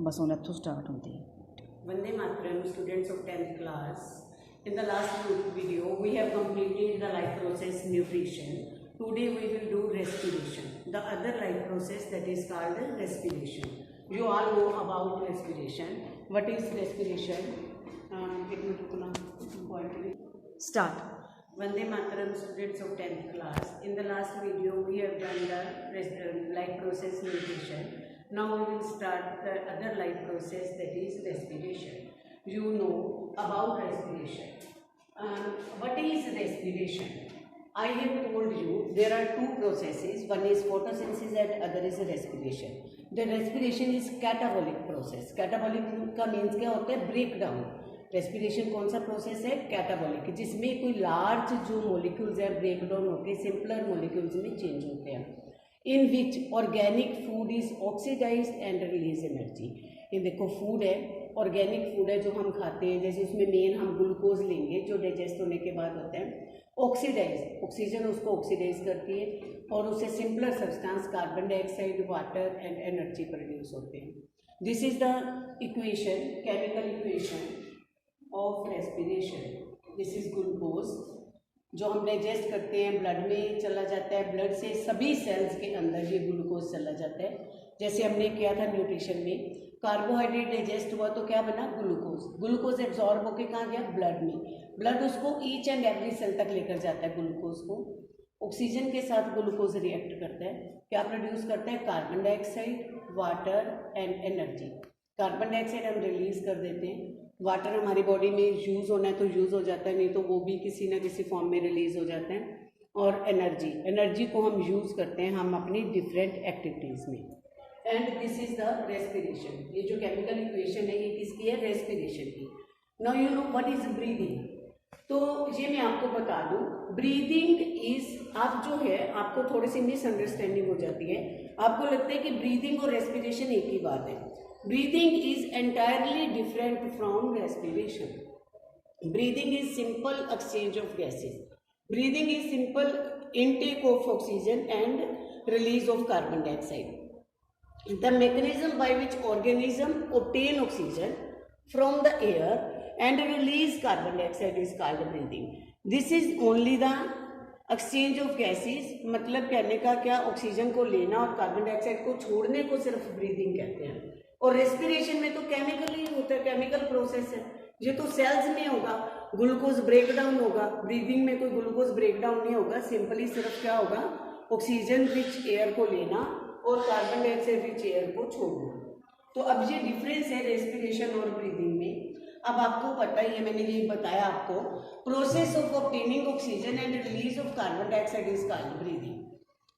बस हुण इत्थों स्टार्ट होंदी है। Vande Mataram, students of 10th class. In the last video, we have completed the life process nutrition. Today we will do respiration. The other life process that is called respiration. You all know about respiration. What is respiration? Start. Vande Mataram, students of 10th class. In the last video, we have done the life process nutrition. Now we will start the other life process, that is respiration. You know about respiration. What is respiration? I have told you there are two processes. One is photosynthesis and other is respiration. The respiration is catabolic process. Catabolic का means क्या होता है? Breakdown. Respiration कौन सा process है? Catabolic, जिसमें कोई large जो मॉलिक्यूल्स है ब्रेकडाउन होकर सिंपलर मॉलिक्यूल्स में चेंज होते हैं. In which organic food is oxidised and release energy. ये देखो फूड है, ऑर्गेनिक फूड है जो हम खाते हैं, जैसे उसमें मेन हम ग्लूकोज लेंगे जो डाइजेस्ट होने के बाद होता है. ऑक्सीडाइज, ऑक्सीजन उसको ऑक्सीडाइज करती है और उससे simpler substance carbon dioxide, water and energy produce होते हैं. This is the equation, chemical equation of respiration. This is glucose जो हम डाइजेस्ट करते हैं, ब्लड में चला जाता है, ब्लड से सभी सेल्स के अंदर ये ग्लूकोज चला जाता है. जैसे हमने किया था न्यूट्रिशन में, कार्बोहाइड्रेट डाइजेस्ट हुआ तो क्या बना? ग्लूकोज. ग्लूकोज एब्जॉर्ब होकर कहाँ गया? ब्लड में. ब्लड उसको ईच एंड एवरी सेल तक लेकर जाता है ग्लूकोज को. ऑक्सीजन के साथ ग्लूकोज रिएक्ट करता है, क्या प्रोड्यूस करता है? Carbon dioxide, water and energy. Carbon dioxide हम रिलीज कर देते हैं, वाटर हमारी बॉडी में यूज़ होना है तो यूज़ हो जाता है, नहीं तो वो भी किसी ना किसी फॉर्म में रिलीज हो जाते हैं. और एनर्जी, एनर्जी को हम यूज़ करते हैं हम अपनी डिफरेंट एक्टिविटीज़ में. And this is the respiration. ये जो केमिकल इक्वेशन है ये किसकी है? रेस्पिरेशन की. Now you know what is breathing. तो ये मैं आपको बता दूं, ब्रीदिंग इज, आप जो है आपको थोड़ी सी मिसअंडरस्टैंडिंग हो जाती है. आपको लगता है कि ब्रीदिंग और रेस्पिरेशन एक ही बात है. Breathing is entirely different from respiration. Breathing is simple exchange of gases. Breathing is simple intake of oxygen and release of carbon dioxide. The mechanism by which organism obtain oxygen from the air and release carbon dioxide is called breathing. This is only the exchange of gases. मतलब कहने का क्या? Oxygen को लेना और carbon dioxide को छोड़ने को सिर्फ ब्रीदिंग कहते हैं. और रेस्पिरेशन में तो केमिकल ही होता है, केमिकल प्रोसेस है. ये तो सेल्स में होगा, ग्लूकोज ब्रेकडाउन होगा. ब्रीदिंग में कोई ग्लूकोज ब्रेकडाउन नहीं होगा, सिंपली सिर्फ क्या होगा? ऑक्सीजन रिच एयर को लेना और कार्बन डाइऑक्साइड रिच एयर को छोड़ना. तो अब ये डिफरेंस है रेस्पिरेशन और ब्रीदिंग में. अब आपको पता ही है, मैंने ये बताया आपको, process of obtaining oxygen and release of carbon dioxide is called breathing.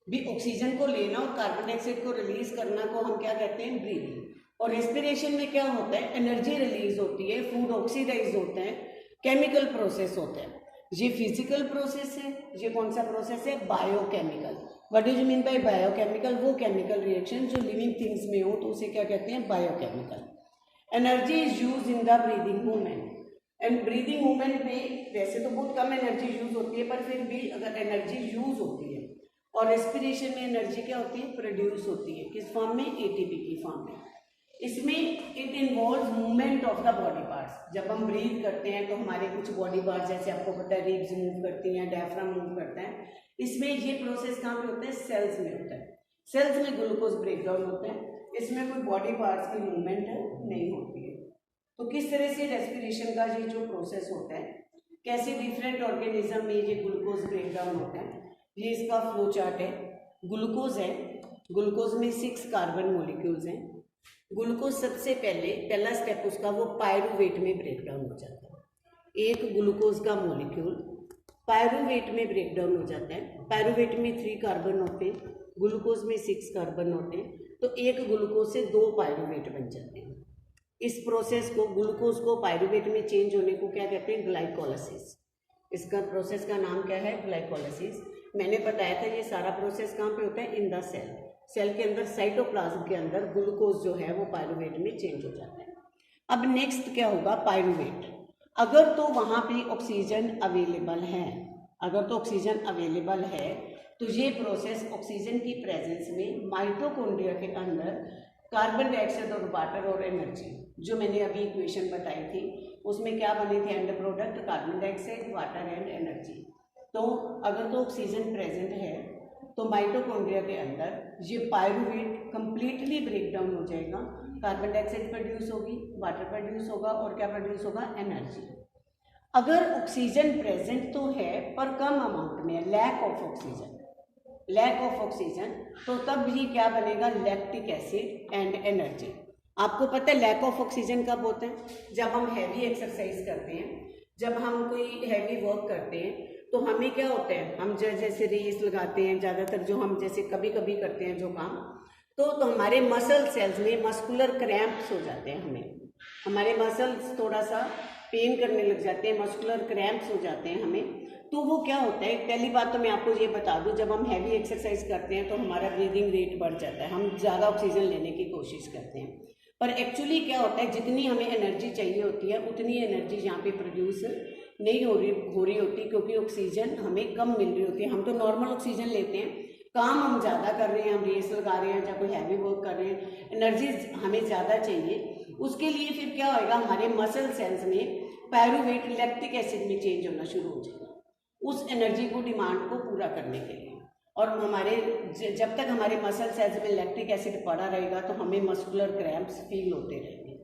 भी ऑक्सीजन को लेना और कार्बन डाइऑक्साइड को रिलीज करना को हम क्या कहते हैं? ब्रीदिंग. और रेस्पिरेशन में क्या होता है? एनर्जी रिलीज होती है, फूड ऑक्सीडाइज होता है, केमिकल प्रोसेस होता है. ये फिजिकल प्रोसेस है. ये कौन सा प्रोसेस है? Biochemical. What do you mean by biochemical? वो केमिकल रिएक्शन जो लिविंग थिंग्स में हो तो उसे क्या कहते हैं? Biochemical. Energy is use in the breathing movement. And breathing movement में वैसे तो बहुत कम एनर्जी यूज होती है, पर फिर भी अगर एनर्जी यूज होती है. और रेस्पिरेशन में एनर्जी क्या होती है? प्रोड्यूस होती है. किस फॉर्म में? एटीपी की फॉर्म में. इसमें it involves movement of the body parts. जब हम ब्रीथ करते हैं तो हमारे कुछ बॉडी पार्ट्स, जैसे आपको पता है रिब्स मूव करती हैं, डायफ्राम मूव करता है. इसमें ये प्रोसेस कहाँ पे होता है? सेल्स में होता है. सेल्स में ग्लूकोज ब्रेकडाउन होता है. इसमें कोई बॉडी पार्ट्स की मूवमेंट नहीं होती है. तो किस तरह से रेस्पिरेशन का ये जो प्रोसेस होता है, कैसे डिफरेंट ऑर्गेनिज्म में ये ग्लूकोज ब्रेकडाउन होता है, ये इसका फ्लो चार्ट है. ग्लूकोज है, ग्लूकोज में 6 कार्बन मॉलिक्यूल्स हैं. ग्लूकोज सबसे पहला स्टेप उसका वो पायरुवेट में ब्रेकडाउन हो जाता है. एक ग्लूकोज का मॉलिक्यूल पायरुवेट में ब्रेकडाउन हो जाता है. पायरुवेट में 3 कार्बन होते हैं, ग्लूकोज में 6 कार्बन होते हैं. तो एक ग्लूकोज से 2 पायरुवेट बन जाते हैं. इस प्रोसेस को, ग्लूकोज को पायरुवेट में चेंज होने को क्या कहते हैं? ग्लाइकोलाइसिस. इसका प्रोसेस का नाम क्या है? ग्लाइकोलाइसिस. मैंने बताया था ये सारा प्रोसेस कहाँ पे होता है? In the cell. सेल के अंदर, साइटोप्लाज्म के अंदर ग्लूकोज जो है वो पायरुवेट में चेंज हो जाता है. अब नेक्स्ट क्या होगा? पायरुवेट. अगर तो वहाँ पे ऑक्सीजन अवेलेबल है, अगर तो ऑक्सीजन अवेलेबल है तो ये प्रोसेस ऑक्सीजन की प्रेजेंस में माइटोकॉन्ड्रिया के अंदर कार्बन डाइऑक्साइड और वाटर और एनर्जी, जो मैंने अभी इक्वेशन बताई थी उसमें क्या बने थे and product carbon dioxide, water and energy. तो अगर तो ऑक्सीजन प्रेजेंट है तो माइटोकॉन्ड्रिया के अंदर ये पायरुवेट कंप्लीटली ब्रेक डाउन हो जाएगा, कार्बन डाइऑक्साइड प्रोड्यूस होगी, वाटर प्रोड्यूस होगा और क्या प्रोड्यूस होगा, एनर्जी। अगर ऑक्सीजन प्रेजेंट तो है पर कम अमाउंट में, lack of oxygen, lack of oxygen, तो तब भी क्या बनेगा, लैक्टिक एसिड एंड एनर्जी। आपको पता है लैक ऑफ ऑक्सीजन कब होता है, जब हम हैवी एक्सरसाइज करते हैं, जब हम कोई हैवी वर्क करते हैं तो हमें क्या होता है, हम जैसे रेस लगाते हैं, ज़्यादातर जो हम जैसे कभी कभी करते हैं जो काम, तो हमारे मसल सेल्स में मस्कुलर क्रैम्प्स हो जाते हैं, हमारे मसल्स थोड़ा सा पेन करने लग जाते हैं, मस्कुलर क्रैम्प्स हो जाते हैं हमें। तो वो क्या होता है, पहली बात तो मैं आपको ये बता दूं, जब हम हैवी एक्सरसाइज करते हैं तो हमारा ब्रीदिंग रेट बढ़ जाता है, हम ज़्यादा ऑक्सीजन लेने की कोशिश करते हैं, पर एक्चुअली क्या होता है, जितनी हमें एनर्जी चाहिए होती है उतनी एनर्जी यहाँ पे प्रोड्यूस नहीं हो रही होती, क्योंकि ऑक्सीजन हमें कम मिल रही होती है। हम तो नॉर्मल ऑक्सीजन लेते हैं, काम हम ज़्यादा कर रहे हैं, हम रेस लगा रहे हैं या कोई हैवी वर्क कर रहे हैं, एनर्जी हमें ज़्यादा चाहिए, उसके लिए फिर क्या होएगा, हमारे मसल सेल्स में पायरुवेट लैक्टिक एसिड में चेंज होना शुरू हो जाएगा उस एनर्जी को, डिमांड को पूरा करने के लिए। और हमारे जब तक हमारे मसल सेल्स में लैक्टिक एसिड पड़ा रहेगा तो हमें मस्कुलर क्रैम्प्स फील होते रहेंगे।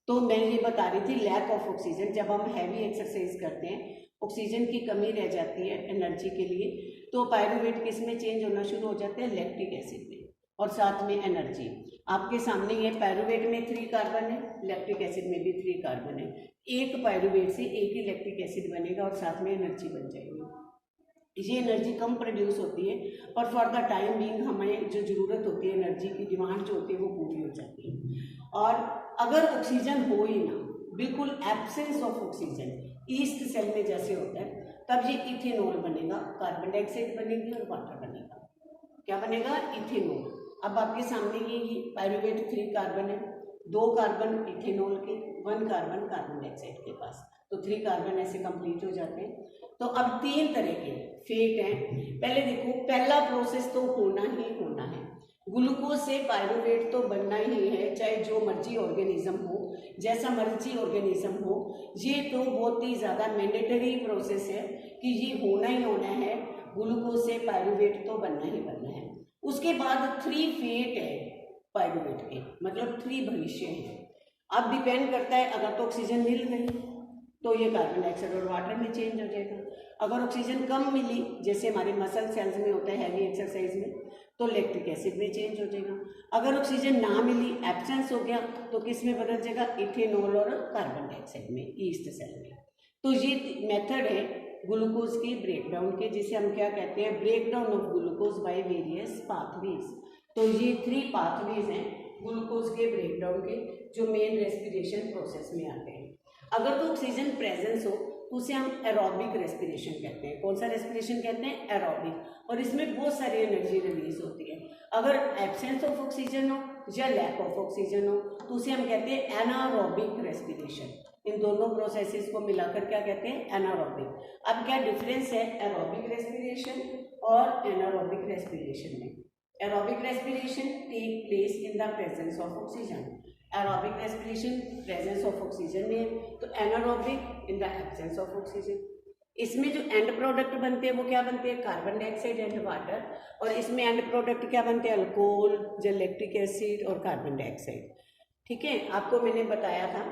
तो मैं ये बता रही थी लैक ऑफ ऑक्सीजन, जब हम हैवी एक्सरसाइज करते हैं ऑक्सीजन की कमी रह जाती है एनर्जी के लिए, तो पायरुवेट किस में चेंज होना शुरू हो जाते हैं, लैक्टिक एसिड में, और साथ में एनर्जी। आपके सामने ये पायरुवेट में 3 कार्बन है, लैक्टिक एसिड में भी 3 कार्बन है, एक पायरुवेट से एक ही लैक्टिक एसिड बनेगा और साथ में एनर्जी बन जाएगी। ये एनर्जी कम प्रोड्यूस होती है पर फॉर द टाइम बीइंग हमें जो ज़रूरत होती है एनर्जी की, डिमांड जो होती है वो पूरी हो जाती है। और अगर ऑक्सीजन हो ही ना, बिल्कुल absence of oxygen, yeast cell में जैसे होता है, तब ये इथेनॉल बनेगा, कार्बन डाइऑक्साइड बनेगी और वाटर बनेगा। क्या बनेगा, इथेनॉल। अब आपके सामने ये पायरुवेट 3 कार्बन है, 2 कार्बन इथेनॉल के, 1 कार्बन कार्बन डाइऑक्साइड के पास, तो 3 कार्बन ऐसे कंप्लीट हो जाते हैं। तो अब 3 तरह के फेट हैं। पहले देखो, पहला प्रोसेस तो होना ही होना है, ग्लूकोज से पायरुवेट तो बनना ही है, चाहे जो मर्जी ऑर्गेनिज्म हो, जैसा मर्जी ऑर्गेनिज्म हो, ये तो बहुत ही ज़्यादा मैंडेटरी प्रोसेस है कि ये होना ही होना है, ग्लूकोज से पायरुवेट तो बनना ही बनना है। उसके बाद 3 फेट है पायरुवेट के, मतलब 3 भविष्य हैं। अब डिपेंड करता है, अगर तो ऑक्सीजन मिल गई तो ये कार्बन डाइऑक्साइड और वाटर में चेंज हो जाएगा, अगर ऑक्सीजन कम मिली जैसे हमारे मसल सेल्स में होता है हैवी एक्सरसाइज में, तो लैक्टिक एसिड में चेंज हो जाएगा। अगर ऑक्सीजन ना मिली, एब्सेंस हो गया, तो किस में बदल जाएगा, इथेनॉल और कार्बन डाइऑक्साइड में, ईस्ट सेल में। तो ये मेथड है ग्लूकोज के ब्रेकडाउन के, जिसे हम क्या कहते हैं, breakdown of glucose by various pathways. तो ये 3 पाथवेज हैं ग्लूकोज के ब्रेकडाउन के, जो मेन रेस्पिरेशन प्रोसेस में आते हैं। अगर तो ऑक्सीजन प्रेजेंस हो तो उसे हम एरोबिक रेस्पिरेशन कहते हैं। कौन सा रेस्पिरेशन कहते हैं, एरोबिक, और इसमें बहुत सारी एनर्जी रिलीज होती है। अगर एब्सेंस ऑफ ऑक्सीजन हो या लैक ऑफ ऑक्सीजन हो तो उसे हम कहते हैं एनारोबिक रेस्पिरेशन। इन दोनों प्रोसेसेस को मिलाकर क्या कहते हैं, एनारोबिक। अब क्या डिफरेंस है एरोबिक रेस्पिरेशन और एनारोबिक रेस्पिरेशन में। Aerobic respiration take place in the presence of oxygen, aerobic respiration presence of oxygen में है, तो anaerobic in the absence of oxygen. इसमें जो एंड प्रोडक्ट बनते हैं वो क्या बनते हैं, कार्बन डाइऑक्साइड एंड वाटर, और इसमें एंड प्रोडक्ट क्या बनते हैं, अल्कोहल, लैक्टिक एसिड और कार्बन डाइऑक्साइड। ठीक है, आपको मैंने बताया था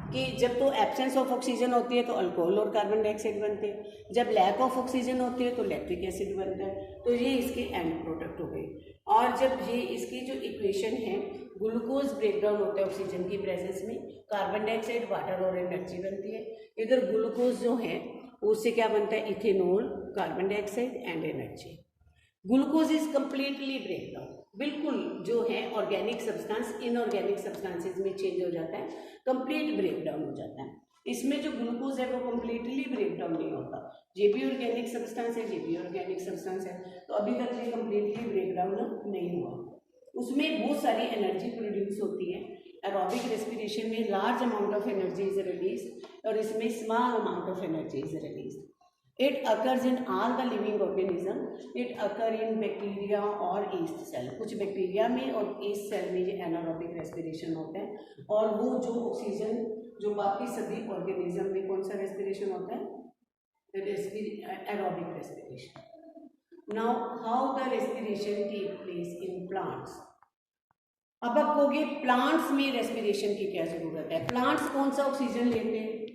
कि जब तो एब्सेंस ऑफ ऑक्सीजन होती है तो अल्कोहल और कार्बन डाइऑक्साइड बनते हैं, जब लैक ऑफ ऑक्सीजन होती है तो लैक्टिक एसिड बनता है। तो ये इसके एंड प्रोडक्ट हो गए। और जब ये इसकी जो इक्वेशन है, ग्लूकोज ब्रेकडाउन होता है ऑक्सीजन की प्रेजेंस में, कार्बन डाइऑक्साइड, वाटर और एनर्जी बनती है। इधर ग्लूकोज जो है उससे क्या बनता है, ethanol, carbon dioxide and energy. Glucose is completely breakdown, बिल्कुल जो है ऑर्गेनिक सब्सटेंस इनऑर्गेनिक सब्सटेंसेस में चेंज हो जाता है, कंप्लीट ब्रेकडाउन हो जाता है। इसमें जो ग्लूकोज है वो कम्प्लीटली ब्रेकडाउन नहीं होता, ये भी ऑर्गेनिक सब्सटेंस है, ये भी ऑर्गेनिक सब्सटेंस है, तो अभी तक ये कम्प्लीटली ब्रेकडाउन नहीं हुआ। उसमें बहुत सारी एनर्जी प्रोड्यूस होती है। एरोबिक रेस्पिरेशन में large amount of energy is release और इसमें small amount of energy is release. It occurs in all the living organism. It occur in bacteria और yeast cell. कुछ बैक्टीरिया में और yeast cell में ये anaerobic respiration होता है, और वो जो ऑक्सीजन जो बाकी सभी ऑर्गेनिज्म में कौन सा रेस्पिरेशन होता है, aerobic respiration. Now how the respiration take place in plants? अब आप कहोगे प्लांट्स में रेस्पिरेशन की क्या जरूरत है, प्लांट्स कौन सा ऑक्सीजन लेते हैं,